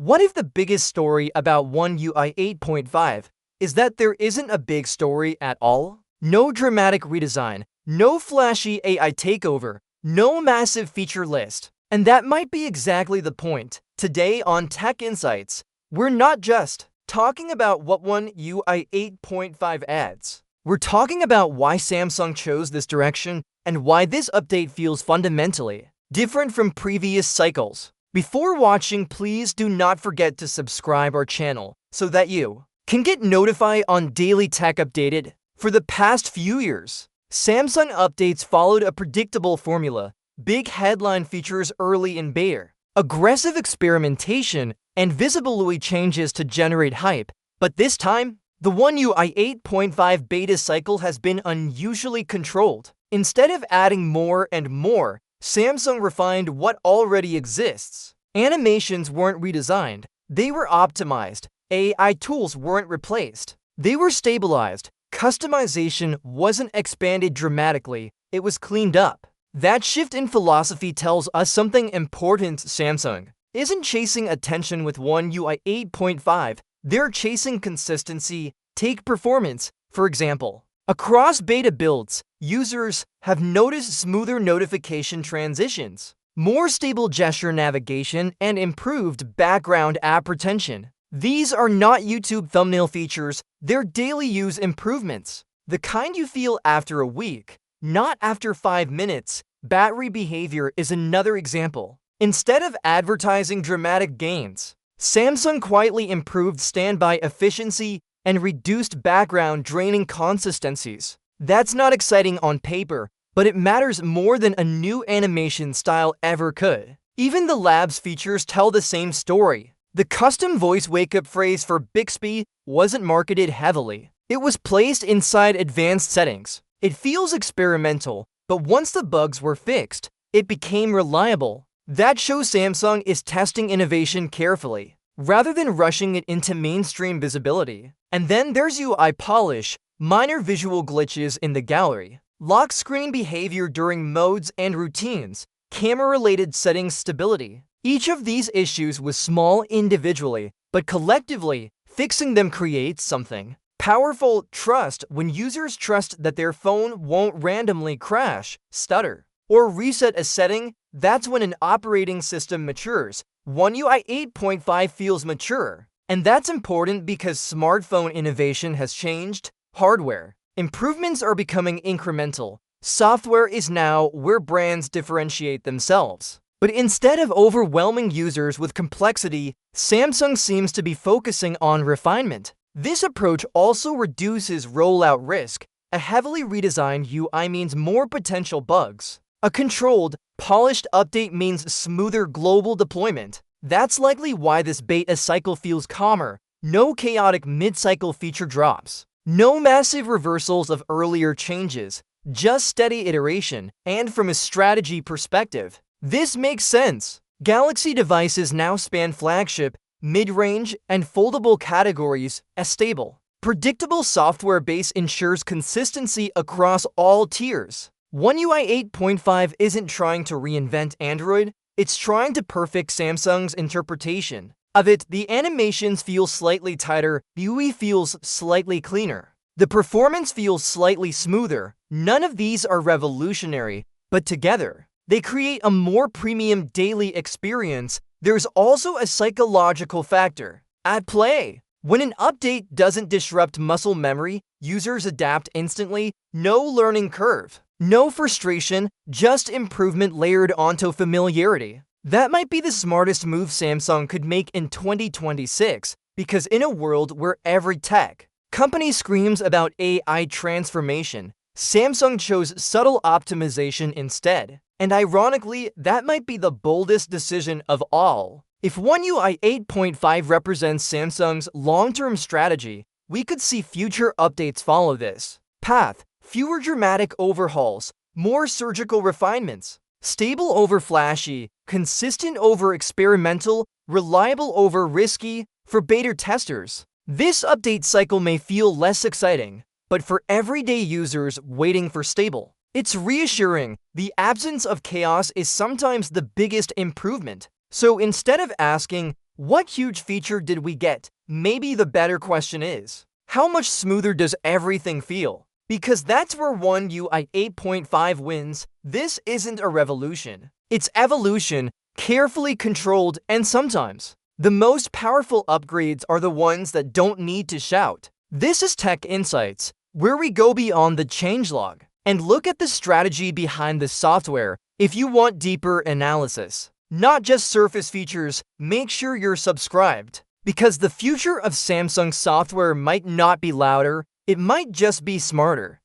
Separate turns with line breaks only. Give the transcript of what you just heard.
What if the biggest story about One UI 8.5 is that there isn't a big story at all? No dramatic redesign, no flashy AI takeover, no massive feature list. And that might be exactly the point. Today on Tech Insights, we're not just talking about what One UI 8.5 adds. We're talking about why Samsung chose this direction and why this update feels fundamentally different from previous cycles. Before watching, please do not forget to subscribe our channel so that you can get notified on daily tech updated. For the past few years, Samsung updates followed a predictable formula: big headline features early in beta, aggressive experimentation, and visibility changes to generate hype. But this time, the One UI 8.5 beta cycle has been unusually controlled. Instead of adding more and more, Samsung refined what already exists. Animations weren't redesigned, they were optimized. AI tools weren't replaced, they were stabilized. Customization wasn't expanded dramatically, it was cleaned up. That shift in philosophy tells us something important. Samsung isn't chasing attention with One UI 8.5, they're chasing consistency. Take performance, for example. Across beta builds, users have noticed smoother notification transitions, more stable gesture navigation, and improved background app retention. These are not YouTube thumbnail features, they're daily use improvements. The kind you feel after a week, not after 5 minutes. Battery behavior is another example. Instead of advertising dramatic gains, Samsung quietly improved standby efficiency and reduced background draining consistencies. That's not exciting on paper, but it matters more than a new animation style ever could. Even the labs features tell the same story. The custom voice wake-up phrase for Bixby wasn't marketed heavily. It was placed inside advanced settings. It feels experimental, but once the bugs were fixed, it became reliable. That shows Samsung is testing innovation carefully, rather than rushing it into mainstream visibility. And then there's UI polish, minor visual glitches in the gallery, lock screen behavior during modes and routines, camera-related settings stability. Each of these issues was small individually, but collectively, fixing them creates something powerful: trust. When users trust that their phone won't randomly crash, stutter, or reset a setting, that's when an operating system matures. One UI 8.5 feels mature. And that's important because smartphone innovation has changed. Hardware improvements are becoming incremental. Software is now where brands differentiate themselves. But instead of overwhelming users with complexity, Samsung seems to be focusing on refinement. This approach also reduces rollout risk. A heavily redesigned UI means more potential bugs. A controlled, polished update means smoother global deployment. That's likely why this beta cycle feels calmer. No chaotic mid-cycle feature drops, no massive reversals of earlier changes, just steady iteration. And from a strategy perspective, this makes sense. Galaxy devices now span flagship, mid-range, and foldable categories. A stable, predictable software base ensures consistency across all tiers. One UI 8.5 isn't trying to reinvent Android, it's trying to perfect Samsung's interpretation of it. The animations feel slightly tighter, the UI feels slightly cleaner, the performance feels slightly smoother. None of these are revolutionary, but together, they create a more premium daily experience. There's also a psychological factor at play. When an update doesn't disrupt muscle memory, users adapt instantly. No learning curve, no frustration, just improvement layered onto familiarity. That might be the smartest move Samsung could make in 2026, because in a world where every tech company screams about AI transformation, Samsung chose subtle optimization instead. And ironically, that might be the boldest decision of all. If One UI 8.5 represents Samsung's long-term strategy, we could see future updates follow this path. Fewer dramatic overhauls, more surgical refinements, stable over flashy, consistent over experimental, reliable over risky. For beta testers, this update cycle may feel less exciting, but for everyday users waiting for stable, it's reassuring. The absence of chaos is sometimes the biggest improvement. So instead of asking, What huge feature did we get? Maybe the better question is, how much smoother does everything feel? Because that's where One UI 8.5 wins. This isn't a revolution. It's evolution, carefully controlled, and sometimes the most powerful upgrades are the ones that don't need to shout. This is Tech Insights, where we go beyond the changelog and look at the strategy behind the software. If you want deeper analysis, not just surface features, make sure you're subscribed. Because the future of Samsung software might not be louder, it might just be smarter.